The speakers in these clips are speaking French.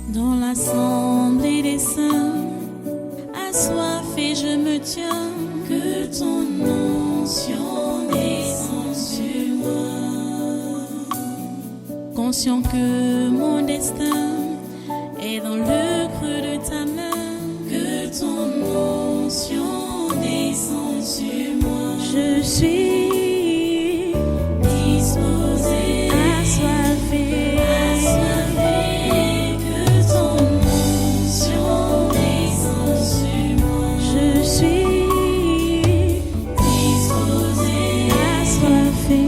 Dans l'assemblée des saints, assoiffé je me tiens, que ton onction descende sur moi. Conscient que mon destin est dans le creux de ta main, que ton onction descende sur moi. Je suis disposé, assoiffé, que ton onction descende sur moi. Je suis disposé, assoiffé,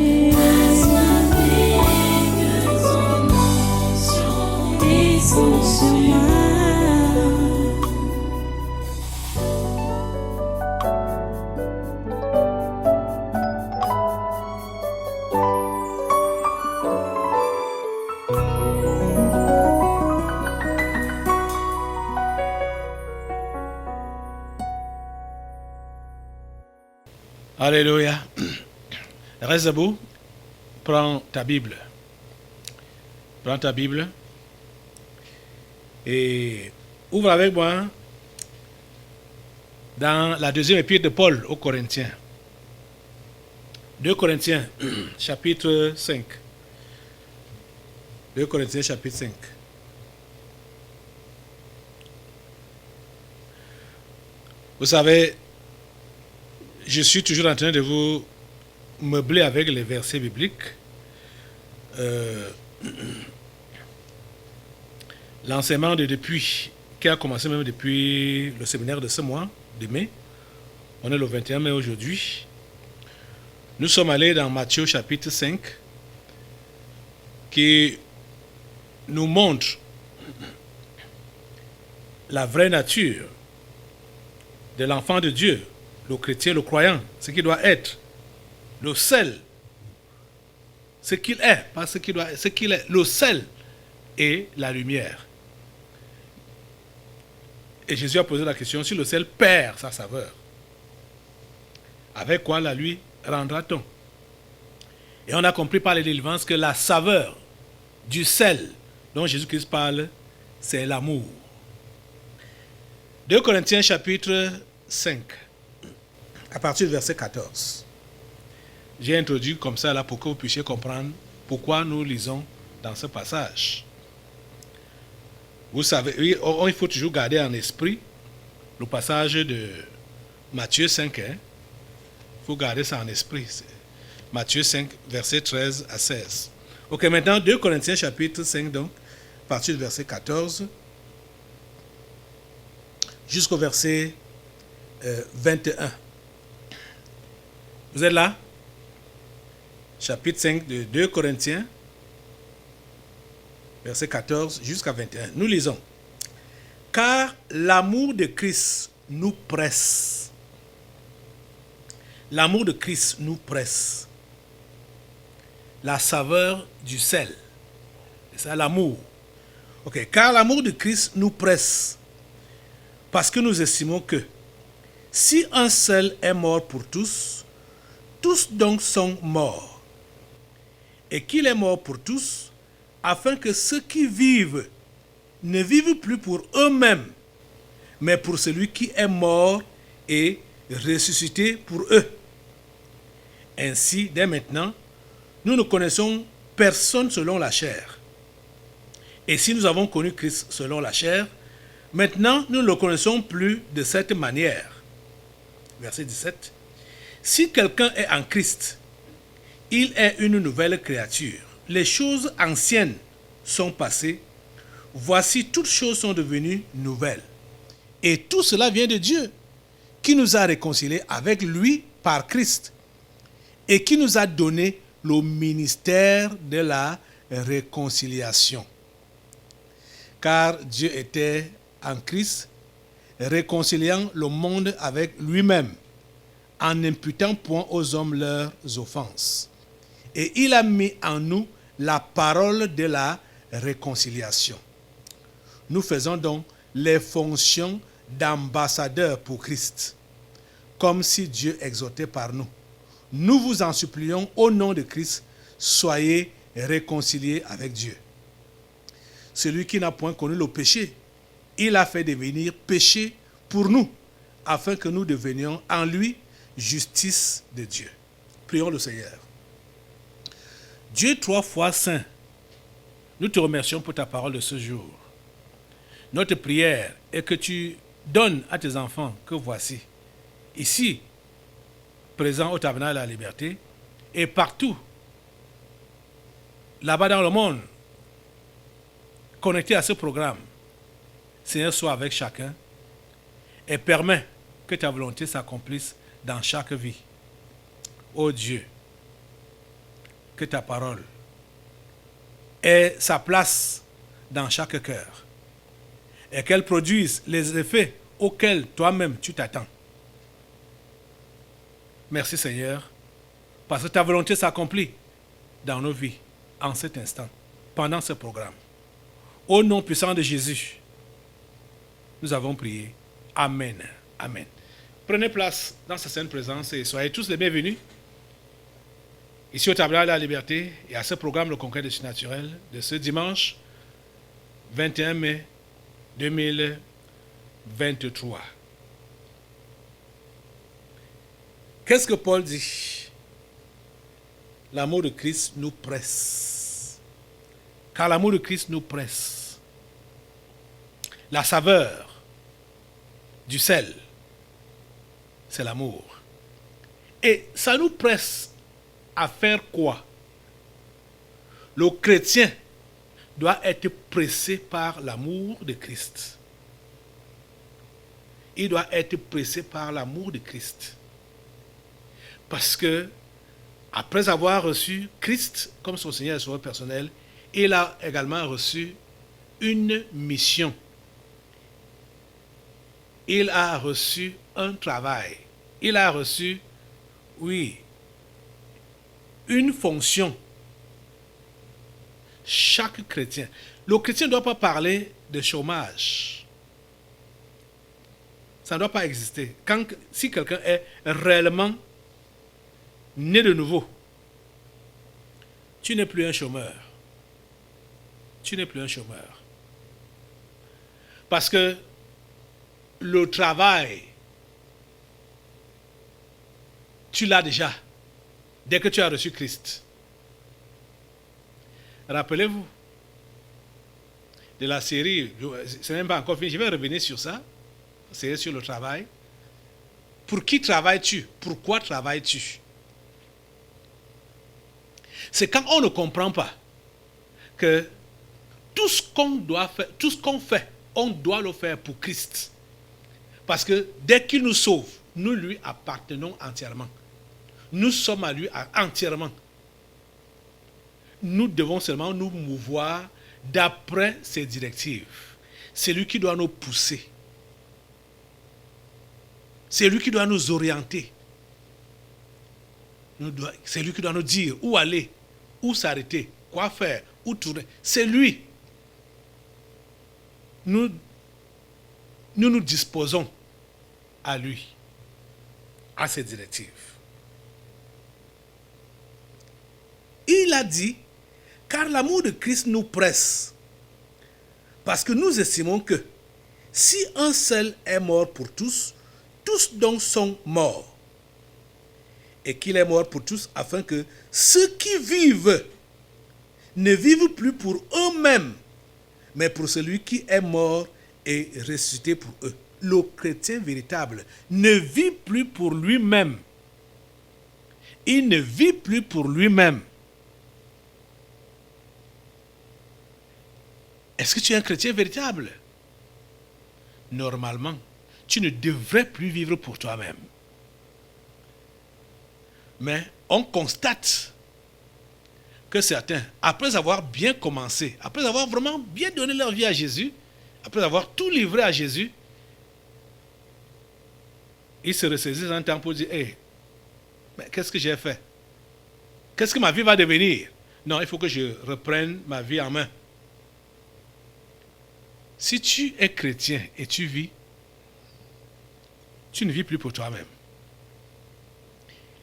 que ton onction descende sur moi. Alléluia. Reste debout. Prends ta Bible. Prends ta Bible. Et ouvre avec moi dans la deuxième épître de Paul aux Corinthiens. 2 Corinthiens, chapitre 5. 2 Corinthiens, chapitre 5. Vous savez, je suis toujours en train de vous meubler avec les versets bibliques. L'enseignement qui a commencé même depuis le séminaire de ce mois, de mai. On est le 21 mai aujourd'hui. Nous sommes allés dans Matthieu chapitre 5, qui nous montre la vraie nature de l'enfant de Dieu, le chrétien, le croyant, ce qu'il doit être, le sel, ce qu'il est, pas ce qu'il doit être, ce qu'il est, le sel et la lumière. Et Jésus a posé la question, si le sel perd sa saveur, avec quoi la lui rendra-t-on? Et on a compris par les délivrances que la saveur du sel dont Jésus-Christ parle, c'est l'amour. 2 Corinthiens chapitre 5, à partir du verset 14. J'ai introduit comme ça là pour que vous puissiez comprendre pourquoi nous lisons dans ce passage. Vous savez, il faut toujours garder en esprit le passage de Matthieu 5. Il faut garder ça en esprit. Matthieu 5, verset 13 à 16. Ok, maintenant 2 Corinthiens chapitre 5, donc, à partir du verset 14 jusqu'au verset 21. Vous êtes là? Chapitre 5 de 2 Corinthiens, verset 14 jusqu'à 21. Nous lisons. Car l'amour de Christ nous presse. L'amour de Christ nous presse. La saveur du sel. C'est ça l'amour. Ok. Car l'amour de Christ nous presse. Parce que nous estimons que si un seul est mort pour tous, tous donc sont morts. Et qu'il est mort pour tous, afin que ceux qui vivent ne vivent plus pour eux-mêmes, mais pour celui qui est mort et ressuscité pour eux. Ainsi, dès maintenant, nous ne connaissons personne selon la chair. Et si nous avons connu Christ selon la chair, maintenant nous ne le connaissons plus de cette manière. Verset 17. Si quelqu'un est en Christ, il est une nouvelle créature. Les choses anciennes sont passées. Voici, toutes choses sont devenues nouvelles. Et tout cela vient de Dieu, qui nous a réconciliés avec lui par Christ et qui nous a donné le ministère de la réconciliation. Car Dieu était en Christ, réconciliant le monde avec lui-même, en n'imputant point aux hommes leurs offenses. Et il a mis en nous la parole de la réconciliation. Nous faisons donc les fonctions d'ambassadeurs pour Christ, comme si Dieu exhortait par nous. Nous vous en supplions au nom de Christ, soyez réconciliés avec Dieu. celui qui n'a point connu le péché, il a fait devenir péché pour nous, afin que nous devenions en lui justice de Dieu. Prions le Seigneur. Dieu 3 fois saint, nous te remercions pour ta parole de ce jour. Notre prière est que tu donnes à tes enfants que voici, ici, présents au tabernacle de la liberté, et partout, là-bas dans le monde, connectés à ce programme, Seigneur, sois avec chacun et permets que ta volonté s'accomplisse dans chaque vie. Ô Dieu, que ta parole ait sa place dans chaque cœur et qu'elle produise les effets auxquels toi-même tu t'attends. Merci Seigneur, parce que ta volonté s'accomplit dans nos vies en cet instant, pendant ce programme. Au nom puissant de Jésus, nous avons prié. Amen. Amen. Prenez place dans sa sainte présence et soyez tous les bienvenus ici au Tabernacle de la Liberté et à ce programme Le Congrès des Surnaturels de ce dimanche 21 mai 2023. Qu'est-ce que Paul dit? L'amour de Christ nous presse. Car l'amour de Christ nous presse. La saveur du sel, c'est l'amour. Et ça nous presse à faire quoi? Le chrétien doit être pressé par l'amour de Christ. Il doit être pressé par l'amour de Christ. Parce que, après avoir reçu Christ comme son Seigneur et Sauveur personnel, il a également reçu une mission. Il a reçu un travail. Il a reçu, oui, une fonction. Chaque chrétien. Le chrétien ne doit pas parler de chômage. Ça ne doit pas exister. Si quelqu'un est réellement né de nouveau, tu n'es plus un chômeur. Tu n'es plus un chômeur. Parce que le travail, tu l'as déjà, dès que tu as reçu Christ. Rappelez-vous de la série, ce n'est même pas encore fini, je vais revenir sur ça, c'est sur le travail. Pour qui travailles-tu? Pourquoi travailles-tu? C'est quand on ne comprend pas que tout ce qu'on doit faire, tout ce qu'on fait, on doit le faire pour Christ. Parce que dès qu'il nous sauve, nous lui appartenons entièrement. Nous sommes à lui entièrement. Nous devons seulement nous mouvoir d'après ses directives. C'est lui qui doit nous pousser. C'est lui qui doit nous orienter. C'est lui qui doit nous dire où aller, où s'arrêter, quoi faire, où tourner. C'est lui. Nous nous disposons à lui, à ses directives. Il a dit, car l'amour de Christ nous presse, parce que nous estimons que si un seul est mort pour tous, tous donc sont morts. Et qu'il est mort pour tous, afin que ceux qui vivent ne vivent plus pour eux-mêmes, mais pour celui qui est mort et ressuscité pour eux. Le chrétien véritable ne vit plus pour lui-même. Il ne vit plus pour lui-même. Est-ce que tu es un chrétien véritable? Normalement, tu ne devrais plus vivre pour toi-même. Mais on constate que certains, après avoir bien commencé, après avoir vraiment bien donné leur vie à Jésus, après avoir tout livré à Jésus, ils se ressaisissent un temps pour dire, hey, mais qu'est-ce que j'ai fait? Qu'est-ce que ma vie va devenir? Non, il faut que je reprenne ma vie en main. Si tu es chrétien et tu vis, tu ne vis plus pour toi-même.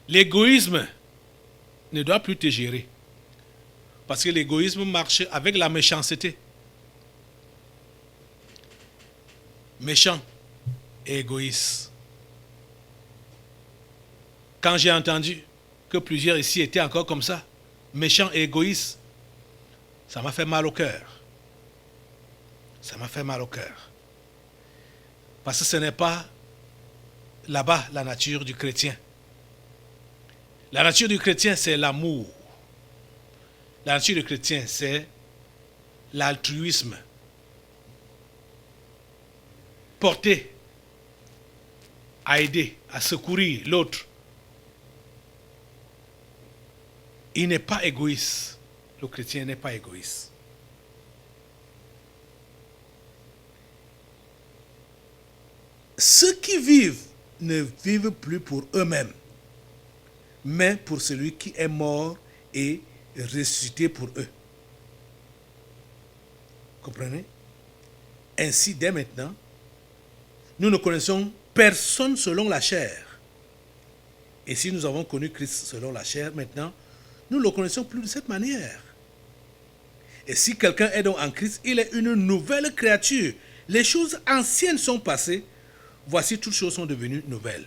L'égoïsme ne doit plus te gérer. Parce que l'égoïsme marche avec la méchanceté. méchant et égoïste. Quand j'ai entendu que plusieurs ici étaient encore comme ça, méchants et égoïstes, ça m'a fait mal au cœur. Ça m'a fait mal au cœur. Parce que ce n'est pas là-bas la nature du chrétien. La nature du chrétien, c'est l'amour. La nature du chrétien, c'est l'altruisme. Porter, à aider, à secourir l'autre. Il n'est pas égoïste. Le chrétien n'est pas égoïste. Ceux qui vivent ne vivent plus pour eux-mêmes, mais pour celui qui est mort et ressuscité pour eux. Comprenez? Ainsi, dès maintenant, nous ne connaissons personne selon la chair. Et si nous avons connu Christ selon la chair, maintenant, nous ne le connaissons plus de cette manière. Et si quelqu'un est donc en Christ, il est une nouvelle créature. Les choses anciennes sont passées. Voici, toutes choses sont devenues nouvelles.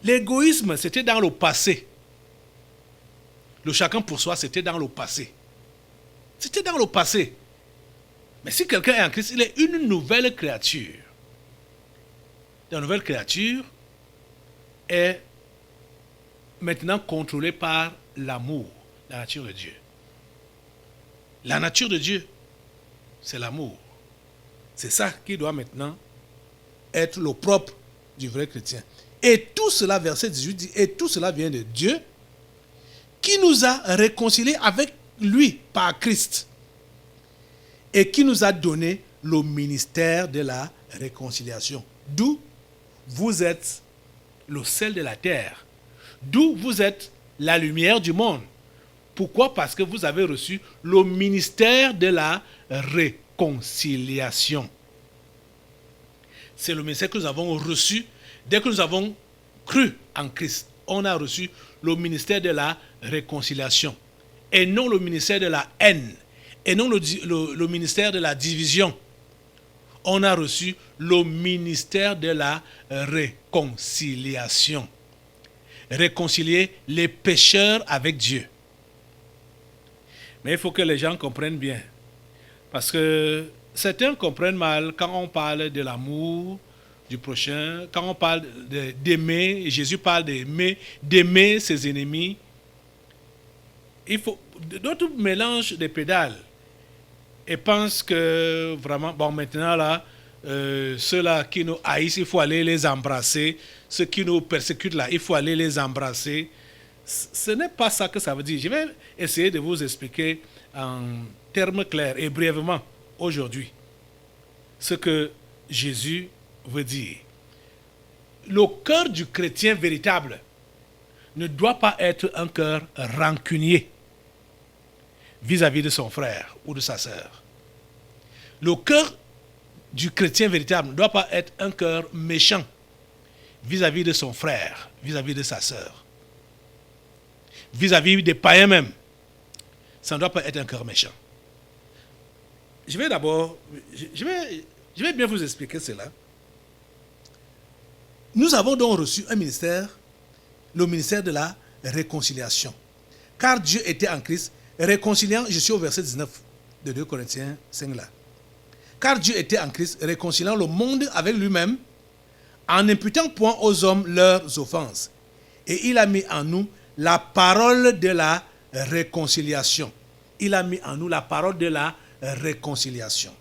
L'égoïsme, c'était dans le passé. Le chacun pour soi, c'était dans le passé. C'était dans le passé. Mais si quelqu'un est en Christ, il est une nouvelle créature. La nouvelle créature est maintenant contrôlée par l'amour, la nature de Dieu. La nature de Dieu, c'est l'amour. C'est ça qui doit maintenant être le propre du vrai chrétien. Et tout cela, verset 18 dit, et tout cela vient de Dieu qui nous a réconciliés avec lui par Christ et qui nous a donné le ministère de la réconciliation. D'où vous êtes le sel de la terre. D'où vous êtes la lumière du monde. Pourquoi? Parce que vous avez reçu le ministère de la réconciliation. C'est le ministère que nous avons reçu dès que nous avons cru en Christ. On a reçu le ministère de la réconciliation et non le ministère de la haine et non le ministère de la division. On a reçu le ministère de la réconciliation. Réconcilier les pécheurs avec Dieu. Mais il faut que les gens comprennent bien. Parce que certains comprennent mal quand on parle de l'amour du prochain, quand on parle d'aimer, Jésus parle d'aimer ses ennemis. Il faut, d'autres mélangent des pédales et pensent que vraiment, bon maintenant là, ceux-là qui nous haïssent, il faut aller les embrasser. Ceux qui nous persécutent là, il faut aller les embrasser. Ce n'est pas ça que ça veut dire. Je vais essayer de vous expliquer en termes clairs et brièvement aujourd'hui ce que Jésus veut dire. Le cœur du chrétien véritable ne doit pas être un cœur rancunier vis-à-vis de son frère ou de sa sœur. Le cœur du chrétien véritable ne doit pas être un cœur méchant vis-à-vis de son frère, vis-à-vis de sa sœur, vis-à-vis des païens même. Ça ne doit pas être un cœur méchant. Je vais d'abord, je vais bien vous expliquer cela. Nous avons donc reçu un ministère, le ministère de la réconciliation. Car Dieu était en Christ, réconciliant, je suis au verset 19 de 2 Corinthiens 5 là. Car Dieu était en Christ, réconciliant le monde avec lui-même, en n'imputant point aux hommes leurs offenses. Et il a mis en nous la parole de la réconciliation. Il a mis en nous la parole de la réconciliation.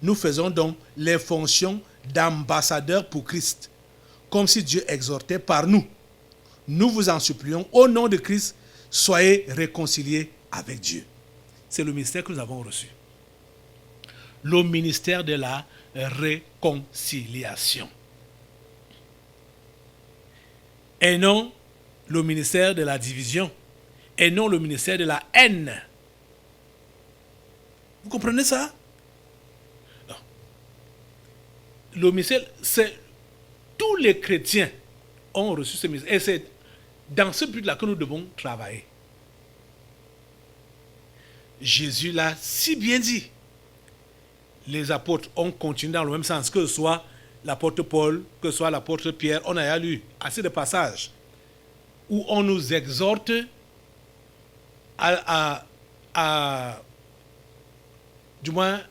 Nous faisons donc les fonctions d'ambassadeurs pour Christ, comme si Dieu exhortait par nous. Nous vous en supplions, au nom de Christ, soyez réconciliés avec Dieu. C'est le ministère que nous avons reçu. Le ministère de la réconciliation. Et non le ministère de la division. Et non le ministère de la haine. Vous comprenez ça? Non. Le ministère, c'est tous les chrétiens ont reçu ce ministère. Et c'est dans ce but-là que nous devons travailler. Jésus l'a si bien dit. les apôtres ont continué dans le même sens, que ce soit l'apôtre Paul, que ce soit l'apôtre Pierre. On a lu assez de passages où on nous exhorte du moins,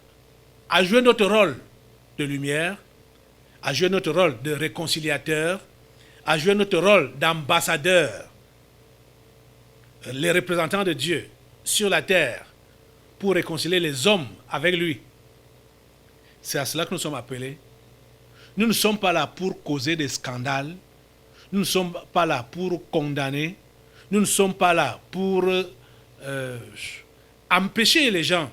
à jouer notre rôle de lumière, à jouer notre rôle de réconciliateur, à jouer notre rôle d'ambassadeur, les représentants de Dieu sur la terre pour réconcilier les hommes avec lui. C'est à cela que nous sommes appelés. Nous ne sommes pas là pour causer des scandales. Nous ne sommes pas là pour condamner. Nous ne sommes pas là pour empêcher les gens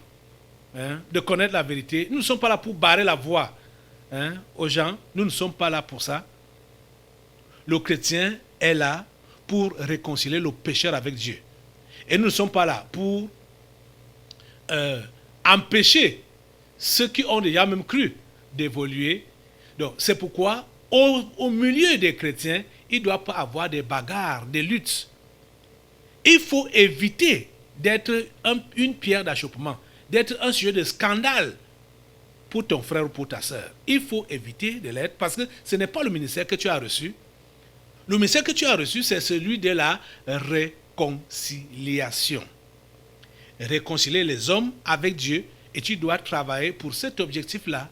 de connaître la vérité. Nous ne sommes pas là pour barrer la voie aux gens. Nous ne sommes pas là pour ça. Le chrétien est là pour réconcilier le pécheur avec Dieu. Et nous ne sommes pas là pour empêcher ceux qui ont déjà même cru d'évoluer. Donc, c'est pourquoi, au milieu des chrétiens, il ne doit pas avoir des bagarres, des luttes. Il faut éviter d'être une pierre d'achoppement, d'être un sujet de scandale pour ton frère ou pour ta soeur. Il faut éviter de l'être parce que ce n'est pas le ministère que tu as reçu. Le ministère que tu as reçu, c'est celui de la réconciliation. Réconcilier les hommes avec Dieu, et tu dois travailler pour cet objectif-là.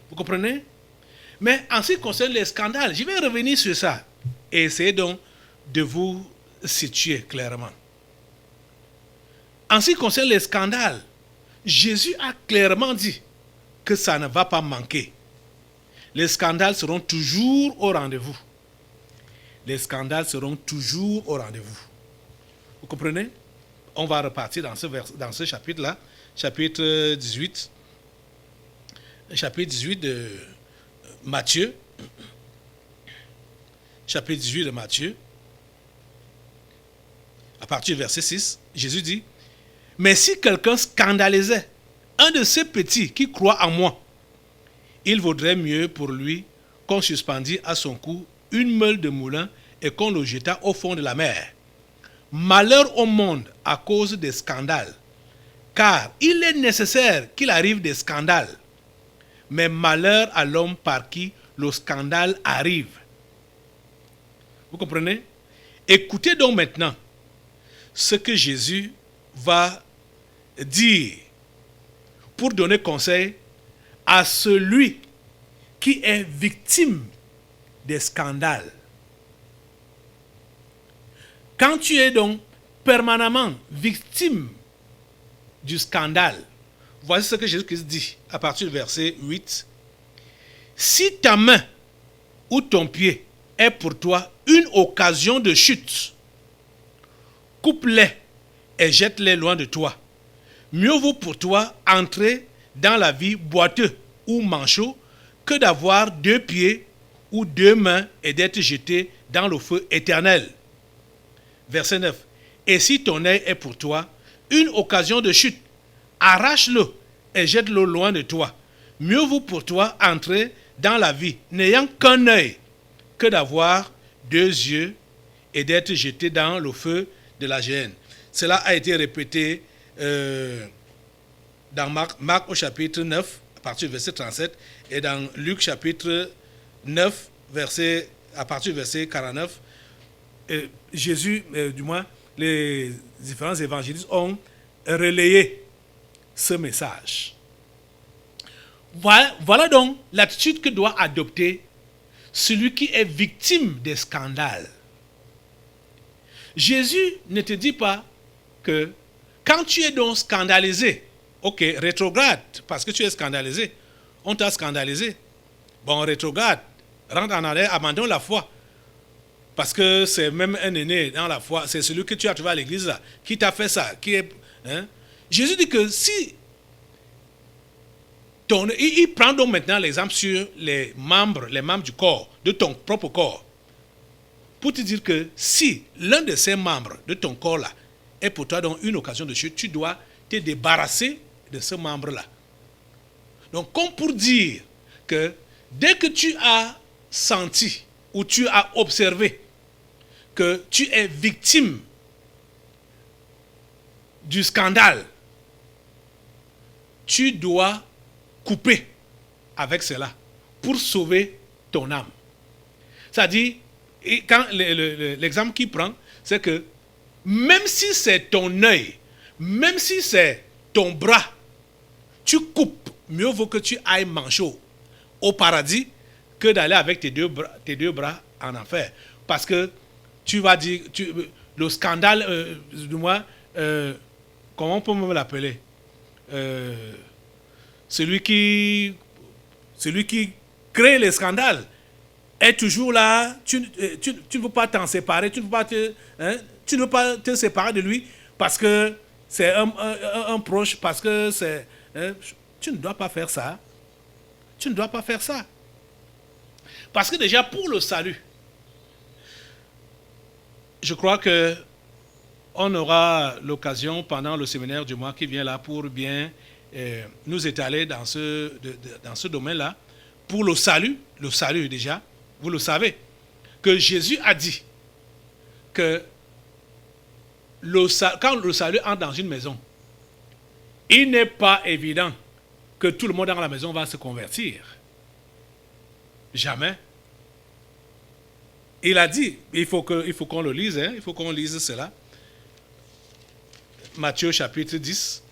Vous comprenez? Mais en ce qui concerne les scandales, je vais revenir sur ça et essayer donc de vous situer clairement. En ce qui concerne les scandales, Jésus a clairement dit que ça ne va pas manquer. Les scandales seront toujours au rendez-vous. Les scandales seront toujours au rendez-vous. Vous comprenez? On va repartir dans ce chapitre-là, chapitre 18. Chapitre 18 de Matthieu. Chapitre 18 de Matthieu. À partir du verset 6, Jésus dit: mais si quelqu'un scandalisait un de ces petits qui croient en moi, il vaudrait mieux pour lui qu'on suspendît à son cou une meule de moulin et qu'on le jetât au fond de la mer. Malheur au monde à cause des scandales, car il est nécessaire qu'il arrive des scandales, mais malheur à l'homme par qui le scandale arrive. Vous comprenez? Écoutez donc maintenant ce que Jésus va dire pour donner conseil à celui qui est victime des scandales. Quand tu es donc permanemment victime du scandale, voici ce que Jésus-Christ dit à partir du verset 8. Si ta main ou ton pied est pour toi une occasion de chute, coupe-les et jette-les loin de toi. Mieux vaut pour toi entrer dans la vie boiteux ou manchot que d'avoir 2 pieds ou 2 mains et d'être jeté dans le feu éternel. Verset 9. Et si ton œil est pour toi une occasion de chute, arrache-le et jette-le loin de toi. Mieux vaut pour toi entrer dans la vie n'ayant qu'un œil que d'avoir 2 yeux et d'être jeté dans le feu de la géhenne. Cela a été répété dans Marc au chapitre 9, à partir du verset 37, et dans Luc chapitre 9, à partir du verset 49. Jésus, du moins, les différents évangélistes ont relayé ce message. Voilà donc l'attitude que doit adopter celui qui est victime des scandales. Jésus ne te dit pas que quand tu es donc scandalisé, ok, rétrograde, parce que tu es scandalisé, on t'a scandalisé, bon, rétrograde, rentre en arrière, abandonne la foi. Parce que c'est même un aîné dans la foi, c'est celui que tu as trouvé à l'église là, qui t'a fait ça, qui est... Jésus dit que si... il prend donc maintenant l'exemple sur les membres du corps, de ton propre corps, pour te dire que si l'un de ces membres de ton corps là est pour toi donc une occasion de chute, tu dois te débarrasser de ce membre-là. Donc, comme pour dire que dès que tu as senti ou tu as observé que tu es victime du scandale, tu dois couper avec cela pour sauver ton âme. C'est-à-dire, quand l'exemple qu'il prend, c'est que même si c'est ton œil, même si c'est ton bras, tu coupes, mieux vaut que tu ailles manchot au paradis que d'aller avec tes deux bras en enfer. Parce que tu vas dire, le scandale, du moins, comment on peut me l'appeler, celui qui crée les scandales est toujours là. Tu ne veux pas t'en séparer, tu ne veux pas te séparer de lui parce que c'est un proche, parce que c'est... tu ne dois pas faire ça. Tu ne dois pas faire ça. Parce que déjà, pour le salut, je crois que on aura l'occasion pendant le séminaire du mois qui vient là pour bien nous étaler dans ce domaine-là. Pour le salut déjà, vous le savez, que Jésus a dit que quand le salut entre dans une maison, il n'est pas évident que tout le monde dans la maison va se convertir. Jamais. Il a dit, il faut qu'on le lise, il faut qu'on lise cela. Matthieu chapitre 10.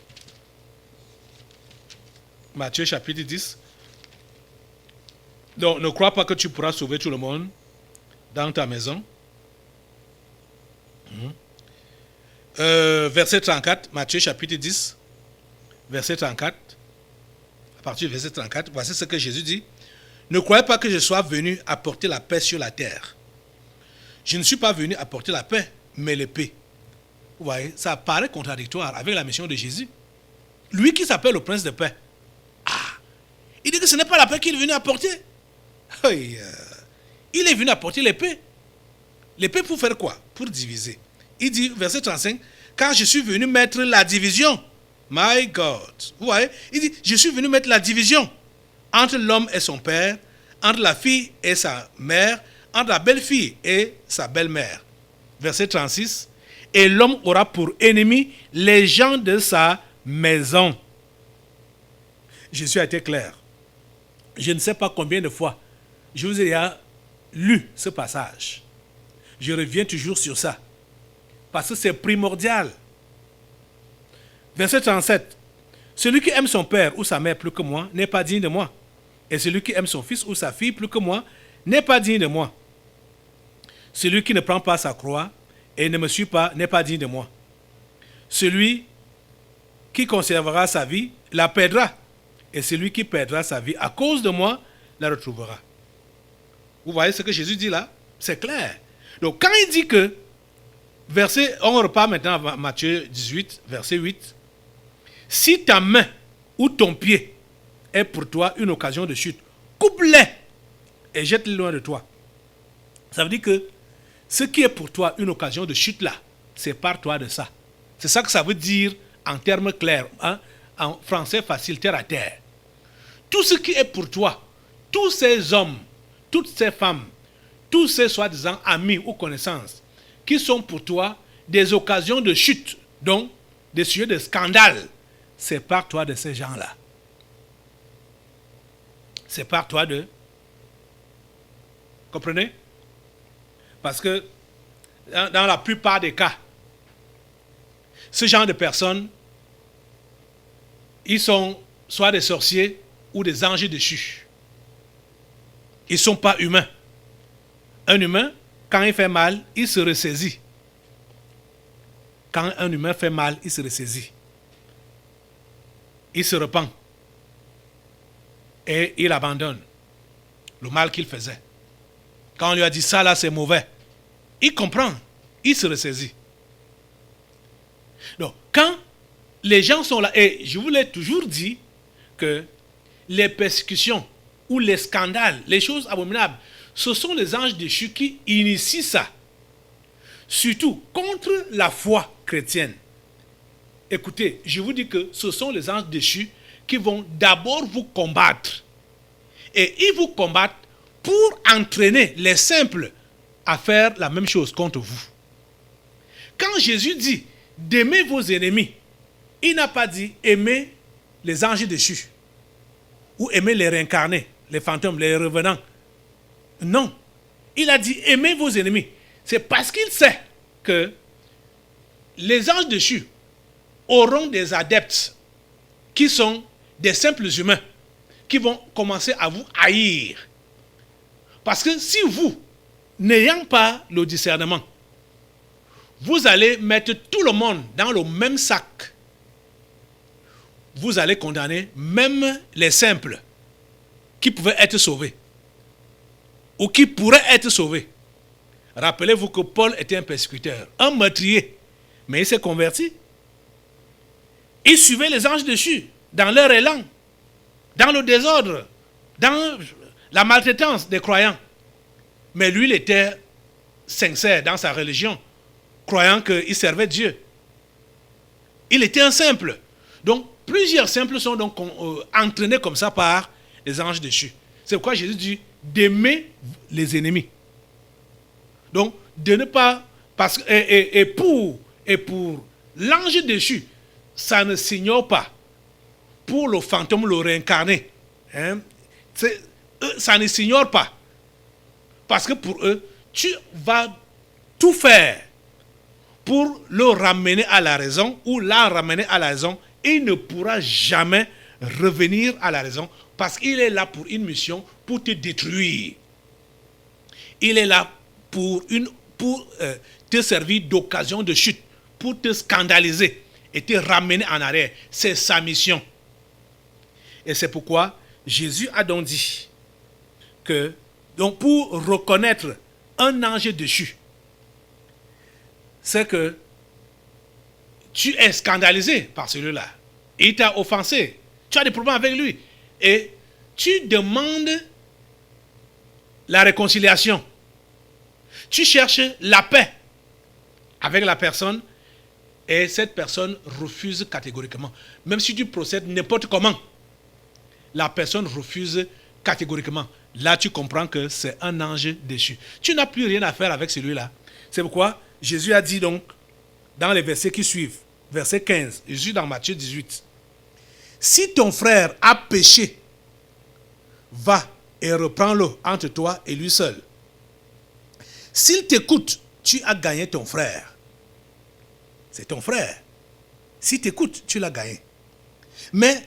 Matthieu chapitre 10. Donc, ne crois pas que tu pourras sauver tout le monde dans ta maison. Verset 34, Matthieu chapitre 10, verset 34. À partir du verset 34, voici ce que Jésus dit. Ne croyez pas que je sois venu apporter la paix sur la terre. Je ne suis pas venu apporter la paix, mais l'épée. Vous voyez, ça paraît contradictoire avec la mission de Jésus. Lui qui s'appelle le prince de paix. Il dit que ce n'est pas la paix qu'il est venu apporter. Il est venu apporter l'épée. L'épée pour faire quoi? Pour diviser. Il dit, verset 35, car je suis venu mettre la division. My God. Vous voyez? Il dit, je suis venu mettre la division entre l'homme et son père, entre la fille et sa mère, entre la belle-fille et sa belle-mère. Verset 36, et l'homme aura pour ennemi les gens de sa maison. Jésus a été clair. Je ne sais pas combien de fois je vous ai lu ce passage. Je reviens toujours sur ça. Parce que c'est primordial. Verset 37. Celui qui aime son père ou sa mère plus que moi n'est pas digne de moi. Et celui qui aime son fils ou sa fille plus que moi n'est pas digne de moi. Celui qui ne prend pas sa croix et ne me suit pas n'est pas digne de moi. Celui qui conservera sa vie la perdra. Et celui qui perdra sa vie à cause de moi la retrouvera. Vous voyez ce que Jésus dit là? C'est clair. Donc quand il dit que, on repart maintenant à Matthieu 18, verset 8. Si ta main ou ton pied est pour toi une occasion de chute, coupe-les et jette-les loin de toi. Ça veut dire que ce qui est pour toi une occasion de chute là, sépare-toi de ça. C'est ça que ça veut dire en termes clairs, en français facile, terre à terre. Tout ce qui est pour toi, tous ces hommes, toutes ces femmes, tous ces soi-disant amis ou connaissances qui sont pour toi des occasions de chute, donc des sujets de scandale, sépare-toi de ces gens-là. Sépare-toi de... Comprenez? Parce que dans la plupart des cas, ce genre de personnes, ils sont soit des sorciers ou des anges déchus. Ils ne sont pas humains. Un humain, quand il fait mal, il se ressaisit. Quand un humain fait mal, il se ressaisit. Il se repent. Et il abandonne le mal qu'il faisait. Quand on lui a dit ça là c'est mauvais, il comprend, il se ressaisit. Donc, quand les gens sont là, et je vous l'ai toujours dit que les persécutions ou les scandales, les choses abominables, ce sont les anges déchus qui initient ça. Surtout contre la foi chrétienne. Écoutez, je vous dis que ce sont les anges déchus qui vont d'abord vous combattre. Et ils vous combattent pour entraîner les simples à faire la même chose contre vous. Quand Jésus dit d'aimer vos ennemis, il n'a pas dit aimer les anges déchus. ou aimer les réincarnés, les fantômes, les revenants. Non. Il a dit aimez vos ennemis. C'est parce qu'il sait que les anges déchus auront des adeptes qui sont des simples humains qui vont commencer à vous haïr. Parce que si vous, n'ayant pas le discernement, vous allez mettre tout le monde dans le même sac, vous allez condamner même les simples qui pouvaient être sauvés ou qui pourraient être sauvés. Rappelez-vous que Paul était un persécuteur, un meurtrier, mais il s'est converti. Il suivait les anges déchus dans leur élan, dans le désordre, dans la maltraitance des croyants. Mais lui, il était sincère dans sa religion, croyant qu'il servait Dieu. Il était un simple. Donc, plusieurs simples sont donc entraînés comme ça par les anges déchus. C'est pourquoi Jésus dit d'aimer les ennemis. Donc, de ne pas... Parce, et pour l'ange déchu, ça ne s'ignore pas. Pour le fantôme, le réincarné, hein, ça ne s'ignore pas. Parce que pour eux, tu vas tout faire pour le ramener à la raison ou la ramener à la raison. Il ne pourra jamais revenir à la raison parce qu'il est là pour une mission, pour te détruire. Il est là pour te servir d'occasion de chute, pour te scandaliser et te ramener en arrière. C'est sa mission. Et c'est pourquoi Jésus a donc dit que, donc pour reconnaître un ange déchu, c'est que tu es scandalisé par celui-là. Il t'a offensé. Tu as des problèmes avec lui. Et tu demandes la réconciliation. Tu cherches la paix avec la personne et cette personne refuse catégoriquement. Même si tu procèdes n'importe comment, la personne refuse catégoriquement. Là, tu comprends que c'est un ange déchu. Tu n'as plus rien à faire avec celui-là. C'est pourquoi Jésus a dit donc, dans les versets qui suivent, verset 15, Jésus dans Matthieu 18, si ton frère a péché, va et reprends-le entre toi et lui seul. S'il t'écoute, tu as gagné ton frère. C'est ton frère. S'il t'écoute, tu l'as gagné. Mais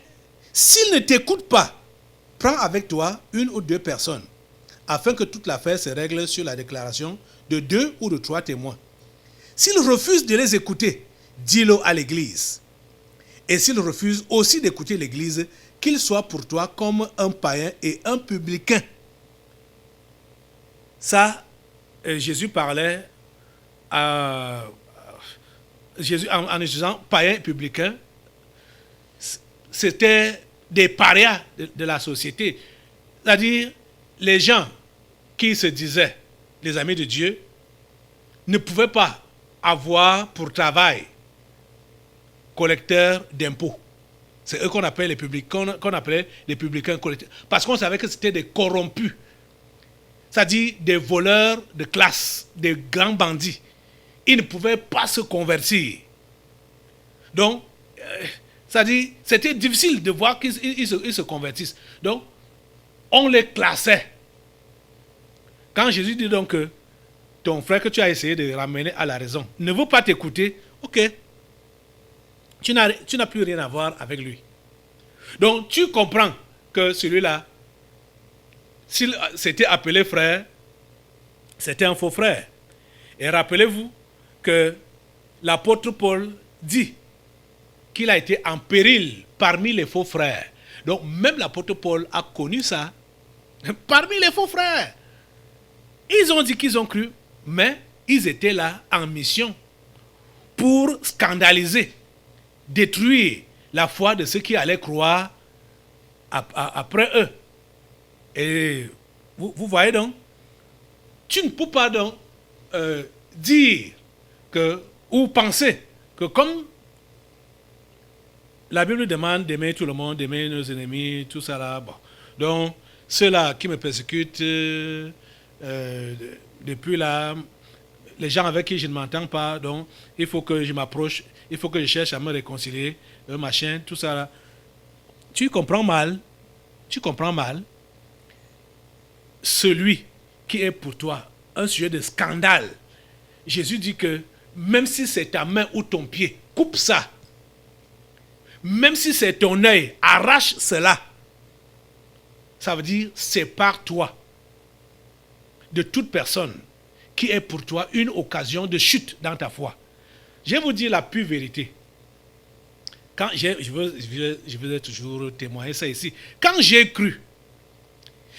s'il ne t'écoute pas, prends avec toi une ou deux personnes, afin que toute l'affaire se règle sur la déclaration de 2 ou de 3 témoins. S'il refuse de les écouter, dis-le à l'église. Et s'il refuse aussi d'écouter l'église, qu'il soit pour toi comme un païen et un publicain. Ça, Jésus parlait Jésus en utilisant païen et publicain. C'était des parias de la société. C'est-à-dire, les gens qui se disaient les amis de Dieu ne pouvaient pas avoir pour travail collecteurs d'impôts. C'est eux qu'on appelait les publicains collecteurs. Parce qu'on savait que c'était des corrompus. C'est-à-dire des voleurs de classe, des grands bandits. Ils ne pouvaient pas se convertir. Donc, c'est-à-dire, c'était difficile de voir qu'ils se convertissent. Donc, on les classait. Quand Jésus dit donc que ton frère que tu as essayé de ramener à la raison ne veut pas t'écouter, ok, tu n'as plus rien à voir avec lui. Donc, tu comprends que celui-là, s'il s'était appelé frère, c'était un faux frère. Et rappelez-vous que l'apôtre Paul dit qu'il a été en péril parmi les faux frères. Donc, même l'apôtre Paul a connu ça parmi les faux frères. Ils ont dit qu'ils ont cru, mais ils étaient là en mission pour scandaliser, détruire la foi de ceux qui allaient croire après eux. Et vous voyez donc, tu ne peux pas donc dire que, ou penser que comme la Bible demande d'aimer tout le monde, d'aimer nos ennemis, tout ça là, bon. Donc, ceux-là qui me persécutent depuis là, les gens avec qui je ne m'entends pas, donc il faut que je m'approche, il faut que je cherche à me réconcilier, machin, tout ça là. Tu comprends mal tu comprends mal. Celui qui est pour toi un sujet de scandale, Jésus dit que même si c'est ta main ou ton pied, coupe ça. Même si c'est ton œil, arrache cela. Ça veut dire sépare-toi de toute personne qui est pour toi une occasion de chute dans ta foi. Je vais vous dire la pure vérité. Quand je veux toujours témoigner ça ici. Quand j'ai cru,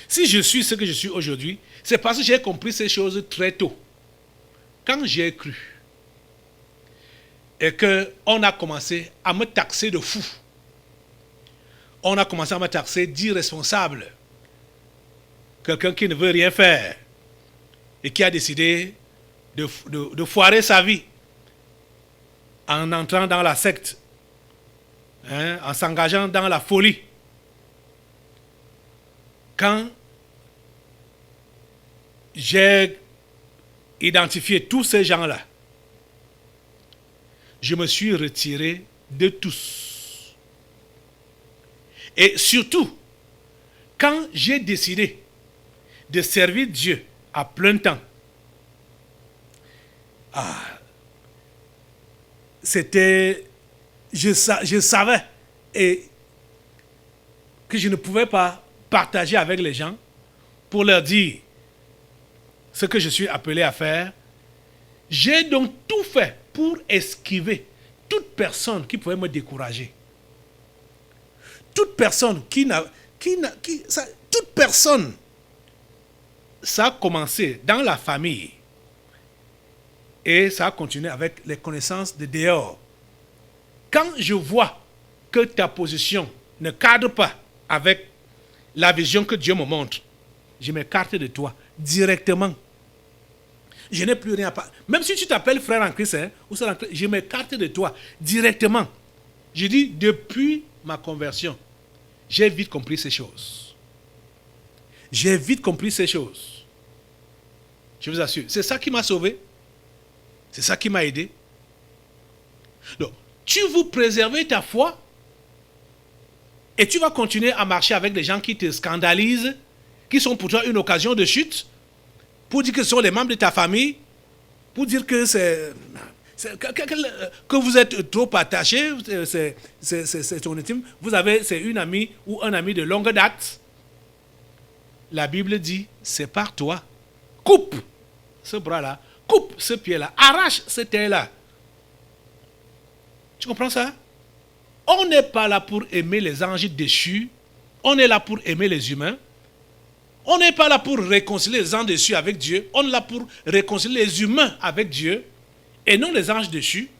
si je suis ce que je suis aujourd'hui, c'est parce que j'ai compris ces choses très tôt. Quand j'ai cru et qu'on a commencé à me taxer de fou, on a commencé à me taxer d'irresponsable, quelqu'un qui ne veut rien faire et qui a décidé de foirer sa vie en entrant dans la secte, en s'engageant dans la folie. Quand j'ai identifié tous ces gens-là, je me suis retiré de tous. Et surtout, quand j'ai décidé de servir Dieu à plein temps, c'était... Je savais et que je ne pouvais pas partager avec les gens pour leur dire ce que je suis appelé à faire. J'ai donc tout fait pour esquiver toute personne qui pouvait me décourager. Toute personne toute personne. Ça a commencé dans la famille et ça a continué avec les connaissances de dehors. Quand je vois que ta position ne cadre pas avec la vision que Dieu me montre, je m'écarte de toi directement. Je n'ai plus rien à parler. Même si tu t'appelles frère en Christ, je m'écarte de toi directement. Je dis, depuis ma conversion, j'ai vite compris ces choses. J'ai vite compris ces choses. Je vous assure. C'est ça qui m'a sauvé. C'est ça qui m'a aidé. Donc, tu veux préserver ta foi et tu vas continuer à marcher avec des gens qui te scandalisent, qui sont pour toi une occasion de chute, pour dire que ce sont les membres de ta famille, pour dire que que vous êtes trop attachés, c'est ton intime, c'est une amie ou un ami de longue date. La Bible dit, sépare-toi, coupe ce bras-là, coupe ce pied-là, arrache ce œil-là. Tu comprends ça? On n'est pas là pour aimer les anges déchus. On est là pour aimer les humains. On n'est pas là pour réconcilier les anges déchus avec Dieu. On est là pour réconcilier les humains avec Dieu et non les anges déchus.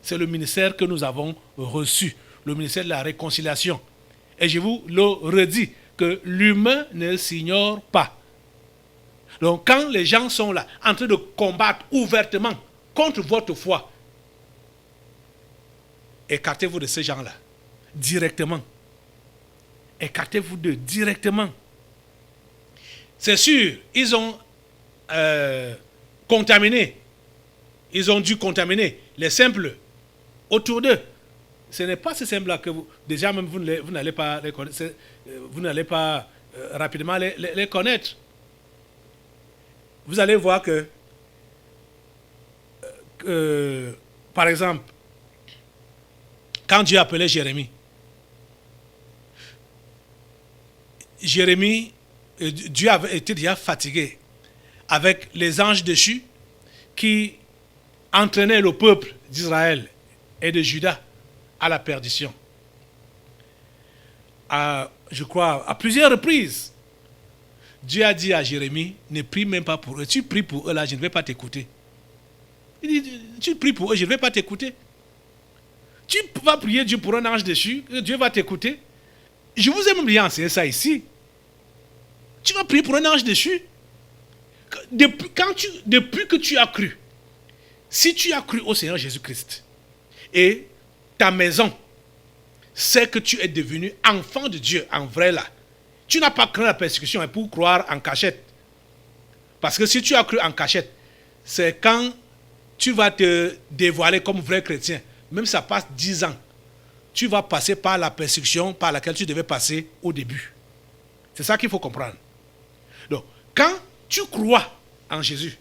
C'est le ministère que nous avons reçu, le ministère de la réconciliation. Et je vous le redis, que l'humain ne s'ignore pas. Donc quand les gens sont là, en train de combattre ouvertement contre votre foi, écartez-vous de ces gens-là, directement. Écartez-vous d'eux directement. C'est sûr, ils ont contaminé, ils ont dû contaminer les simples autour d'eux. Ce n'est pas ces simples-là que vous, déjà même vous n'allez pas les connaître, vous n'allez pas rapidement les connaître. Vous allez voir que, par exemple, quand Dieu appelait Jérémie, Dieu avait été déjà fatigué avec les anges déchus qui entraînaient le peuple d'Israël et de Juda à la perdition. Je crois, à plusieurs reprises, Dieu a dit à Jérémie, ne prie même pas pour eux. Tu pries pour eux là, je ne vais pas t'écouter. Il dit, tu pries pour eux, je ne vais pas t'écouter. Tu vas prier Dieu pour un ange déchu, Dieu va t'écouter. Je vous ai même bien enseigné ça ici. Tu vas prier pour un ange déchu. Depuis que tu as cru, si tu as cru au Seigneur Jésus-Christ, et ta maison sait que tu es devenu enfant de Dieu, en vrai là, tu n'as pas craint la persécution pour croire en cachette. Parce que si tu as cru en cachette, c'est quand tu vas te dévoiler comme vrai chrétien, même si ça passe 10 ans, tu vas passer par la persécution par laquelle tu devais passer au début. C'est ça qu'il faut comprendre. Donc, quand tu crois en Jésus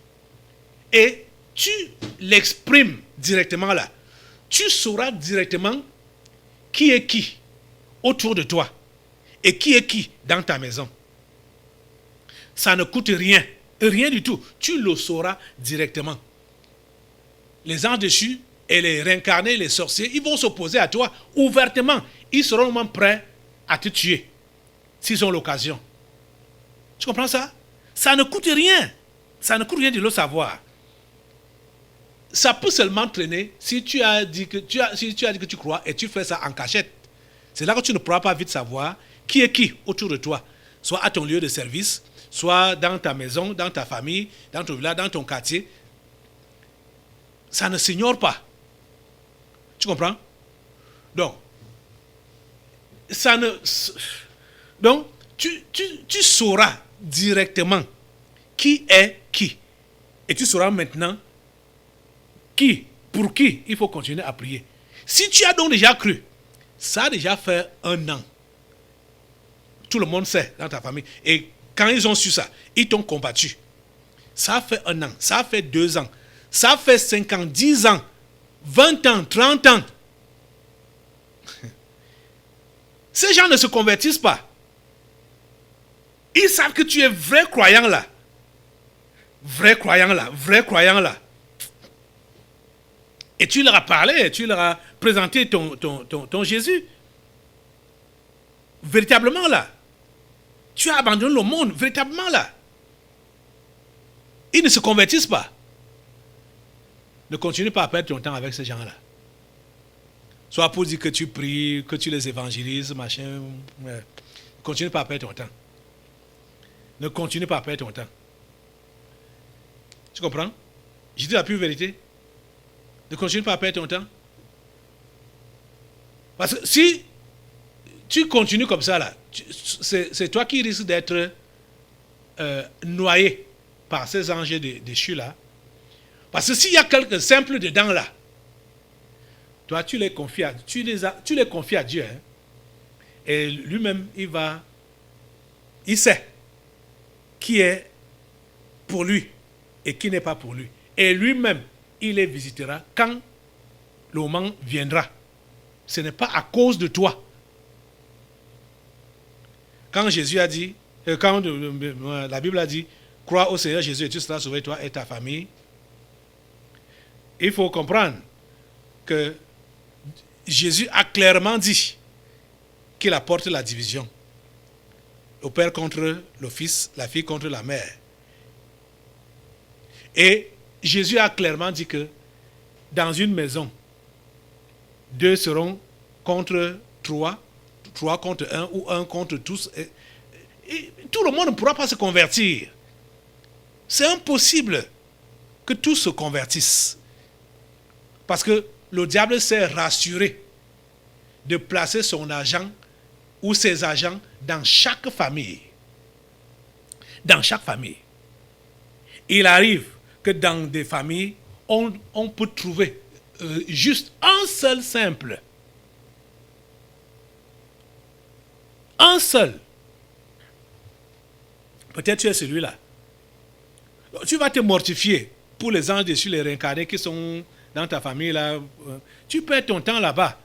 et tu l'exprimes directement là, tu sauras directement qui est qui autour de toi et qui est qui dans ta maison. Ça ne coûte rien, rien du tout. Tu le sauras directement. Les anges déchus et les réincarnés, les sorciers, ils vont s'opposer à toi ouvertement. Ils seront même prêts à te tuer s'ils ont l'occasion. Tu comprends ça? Ça ne coûte rien. Ça ne coûte rien de le savoir. Ça peut seulement traîner si tu as dit que tu crois et tu fais ça en cachette. C'est là que tu ne pourras pas vite savoir qui est qui autour de toi, soit à ton lieu de service, soit dans ta maison, dans ta famille, dans ton village, dans ton quartier. Ça ne s'ignore pas. Tu comprends? Donc, tu sauras directement qui est qui. Et tu sauras maintenant pour qui il faut continuer à prier. Si tu as donc déjà cru, ça a déjà fait 1 an. Tout le monde sait dans ta famille. Et quand ils ont su ça, ils t'ont combattu. Ça a fait 1 an, ça a fait 2 ans, ça a fait 5 ans, 10 ans, 20 ans, 30 ans. Ces gens ne se convertissent pas. Ils savent que tu es vrai croyant là. Vrai croyant là, vrai croyant là. Et tu leur as parlé, tu leur as présenté ton Jésus. Véritablement là. Tu as abandonné le monde, véritablement là. Ils ne se convertissent pas. Ne continue pas à perdre ton temps avec ces gens-là. Soit pour dire que tu pries, que tu les évangélises, machin. Ne continue pas à perdre ton temps. Ne continue pas à perdre ton temps. Tu comprends? Je dis la pure vérité. Ne continue pas à perdre ton temps. Parce que si tu continues comme ça, là, c'est toi qui risques d'être noyé par ces anges déchus là. Parce que s'il y a quelques simples dedans là, toi tu les confies à, tu les confies à Dieu. Hein, et lui-même, il sait qui est pour lui et qui n'est pas pour lui. Et lui-même, il les visitera quand le moment viendra. Ce n'est pas à cause de toi. Quand Jésus a dit, quand la Bible a dit, crois au Seigneur Jésus et tu seras sauvé, toi et ta famille, il faut comprendre que Jésus a clairement dit qu'il apporte la division. Le père contre le fils, la fille contre la mère. Et Jésus a clairement dit que dans une maison, 2 seront contre 3 contre 1 ou 1 contre tous. Et tout le monde ne pourra pas se convertir. C'est impossible que tous se convertissent. Parce que le diable s'est rassuré de placer son agent ou ses agents dans chaque famille. Dans chaque famille. Il arrive que dans des familles, on peut trouver juste un seul simple. Un seul. Peut-être tu es celui-là. Tu vas te mortifier pour les anges déchus, les réincarnés qui sont dans ta famille là. Tu perds ton temps là-bas.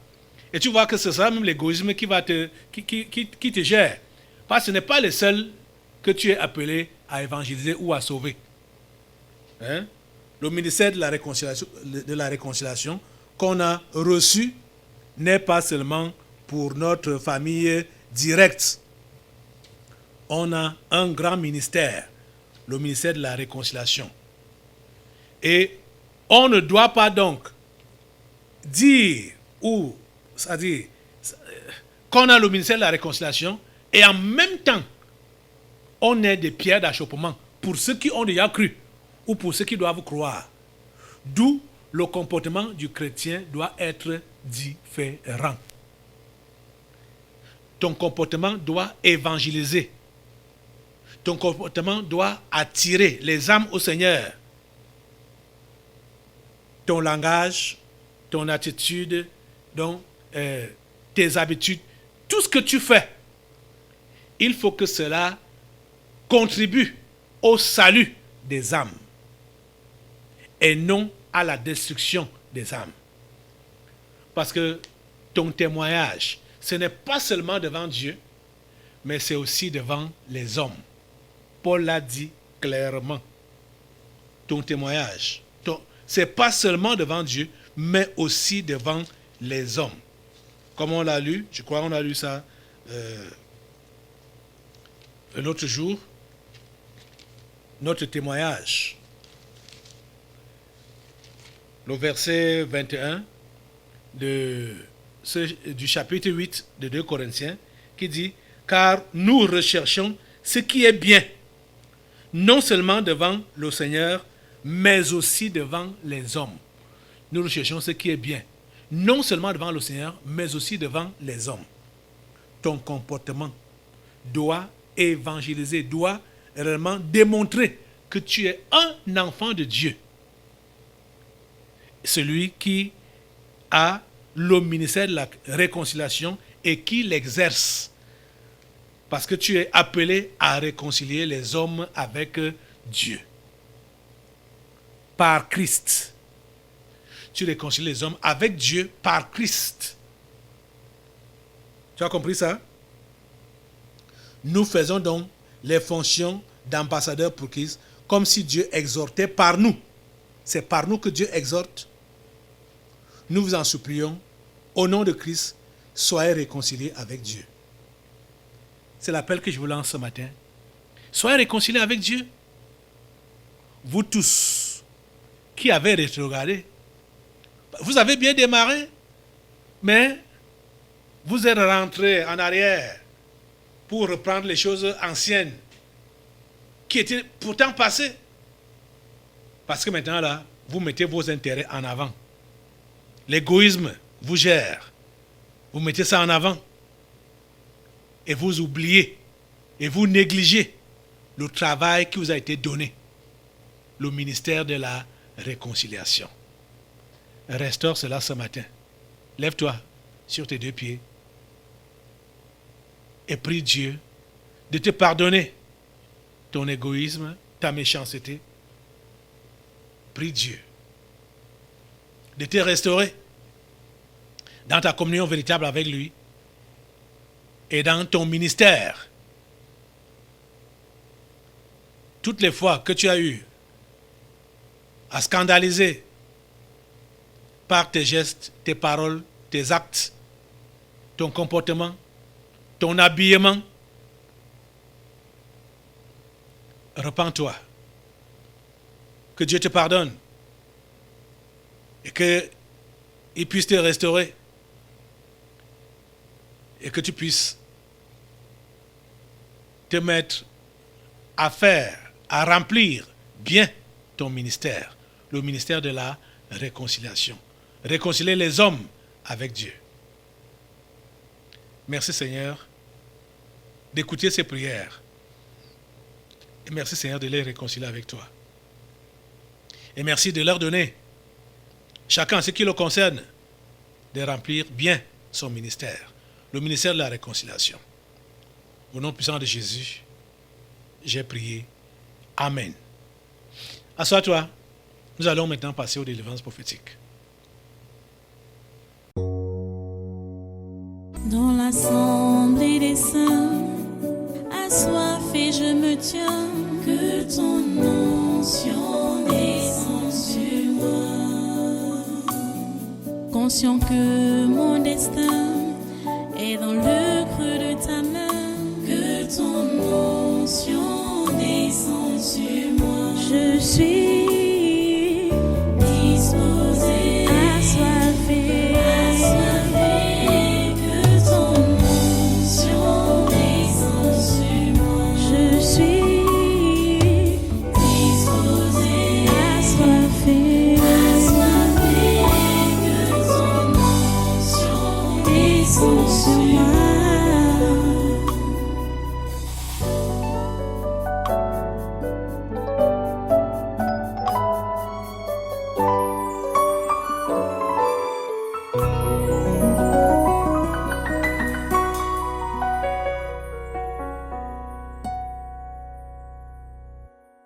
Et tu vois que ce sera même l'égoïsme qui te gère. Parce que ce n'est pas le seul que tu es appelé à évangéliser ou à sauver. Hein? Le ministère de la réconciliation qu'on a reçu n'est pas seulement pour notre famille directe. On a un grand ministère, le ministère de la réconciliation. Et on ne doit pas donc dire c'est-à-dire qu'on a le ministère de la réconciliation et en même temps on est des pierres d'achoppement pour ceux qui ont déjà cru ou pour ceux qui doivent croire. D'où le comportement du chrétien doit être différent. Ton comportement doit évangéliser. Ton comportement doit attirer les âmes au Seigneur. Ton langage, ton attitude, donc, tes habitudes, tout ce que tu fais il faut que cela contribue au salut des âmes et non à la destruction des âmes. Parce que ton témoignage, ce n'est pas seulement devant Dieu, mais c'est aussi devant les hommes. Paul l'a dit clairement. Ton témoignage, ce n'est pas seulement devant Dieu, mais aussi devant les hommes. Comme on l'a lu, je crois qu'on a lu ça l'autre jour, notre témoignage. Le verset 21 du chapitre 8 de 2 Corinthiens qui dit « Car nous recherchons ce qui est bien, non seulement devant le Seigneur, mais aussi devant les hommes. » Nous recherchons ce qui est bien, non seulement devant le Seigneur, mais aussi devant les hommes. Ton comportement doit évangéliser, doit réellement démontrer que tu es un enfant de Dieu. Celui qui a le ministère de la réconciliation et qui l'exerce. Parce que tu es appelé à réconcilier les hommes avec Dieu. Par Christ. Tu réconcilies les hommes avec Dieu par Christ. Tu as compris ça? Nous faisons donc les fonctions d'ambassadeurs pour Christ comme si Dieu exhortait par nous. C'est par nous que Dieu exhorte. Nous vous en supplions, au nom de Christ, soyez réconciliés avec Dieu. C'est l'appel que je vous lance ce matin. Soyez réconciliés avec Dieu. Vous tous qui avez rétrogradé, vous avez bien démarré, mais vous êtes rentrés en arrière pour reprendre les choses anciennes qui étaient pourtant passées. Parce que maintenant, là, vous mettez vos intérêts en avant. L'égoïsme vous gère. Vous mettez ça en avant. Et vous oubliez et vous négligez le travail qui vous a été donné. Le ministère de la réconciliation. Restaure cela ce matin. Lève-toi sur tes deux pieds et prie Dieu de te pardonner ton égoïsme, ta méchanceté. Prie Dieu de te restaurer dans ta communion véritable avec lui et dans ton ministère. Toutes les fois que tu as eu à scandaliser par tes gestes, tes paroles, tes actes, ton comportement, ton habillement, repens-toi. Que Dieu te pardonne et qu'il puisse te restaurer et que tu puisses te mettre à faire, à remplir bien ton ministère, le ministère de la réconciliation. Réconcilier les hommes avec Dieu. Merci Seigneur d'écouter ces prières. Et merci Seigneur de les réconcilier avec toi. Et merci de leur donner, chacun ce qui le concerne, de remplir bien son ministère, le ministère de la réconciliation. Au nom puissant de Jésus, j'ai prié. Amen. Assois-toi. Nous allons maintenant passer aux délivrances prophétiques. Dans l'assemblée des saints, assoiffé je me tiens, que ton onction descende sur moi. Conscient que mon destin